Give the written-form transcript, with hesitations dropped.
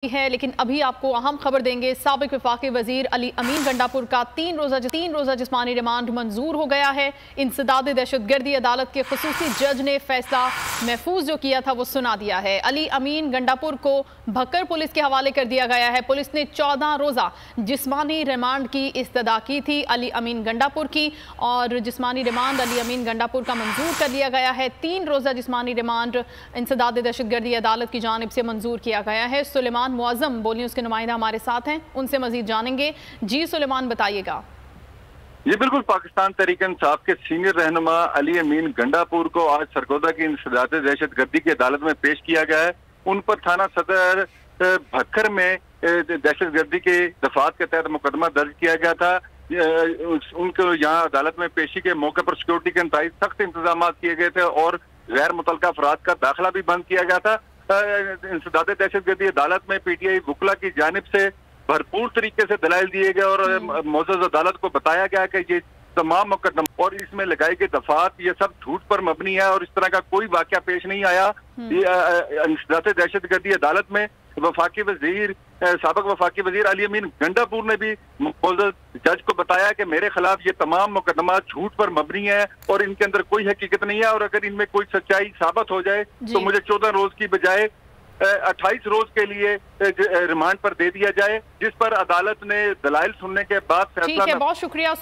है। लेकिन अभी आपको अहम खबर देंगे। साबिक वफाकी वजीर अली अमीन गंडापुर का तीन रोजा जिस्मानी रिमांड मंजूर हो गया है। इंसदाद दहशतगर्दी अदालत के खुसूसी जज ने फैसला महफूज जो किया था वो सुना दिया है। अली अमीन गंडापुर को भक्कर पुलिस के हवाले कर दिया गया है। पुलिस ने 14 रोजा जिस्मानी रिमांड की इस्तदा की थी अली अमीन गंडापुर की, और जिस्मानी रिमांड अली अमीन गंडापुर का मंजूर कर लिया गया है। 3 रोजा जिस्मानी रिमांड इंसदाद दहशतगर्दी अदालत की जानिब से मंजूर किया गया है। सुलेमान मुअज़्ज़म बोली उसके नुमाइंदा हमारे साथ हैं, उनसे मजीद जानेंगे। जी सुलेमान, बताइएगा। ये बिल्कुल पाकिस्तान तहरीक-ए-इंसाफ के सीनियर रहनुमा अली अमीन गंडापुर को आज सरगोदा की इंसदाद दहशतगर्दी की अदालत में पेश किया गया है। उन पर थाना सदर भक्कर में दहशतगर्दी के दफात के तहत मुकदमा दर्ज किया गया था। उनको यहाँ अदालत में पेशी के मौके पर सिक्योरिटी के इंतहाई सख्त इंतजाम किए गए थे और गैर मुतल्लका अफराद का दाखिला भी बंद किया गया था। इंसदाद दहशतगर्दी अदालत में पीटीआई वकला की जानिब से भरपूर तरीके से दलाइल दिए गए और मोअज़्ज़ज़ अदालत को बताया गया कि ये तमाम मुकदमा और इसमें लगाए गए दफात ये सब झूठ पर मबनी है और इस तरह का कोई वाकया पेश नहीं आया। इंसदाद दहशतगर्दी अदालत में साबिक वफाकी वजीर अली अमीन गंडापुर ने भी मुअज़्ज़ज़ जज को बताया कि मेरे खिलाफ ये तमाम मुकदमा झूठ पर मबनी है और इनके अंदर कोई हकीकत नहीं है, और अगर इनमें कोई सच्चाई साबित हो जाए तो मुझे 14 रोज की बजाय 28 रोज के लिए रिमांड पर दे दिया जाए, जिस पर अदालत ने दलाइल सुनने के बाद फैसला। बहुत शुक्रिया।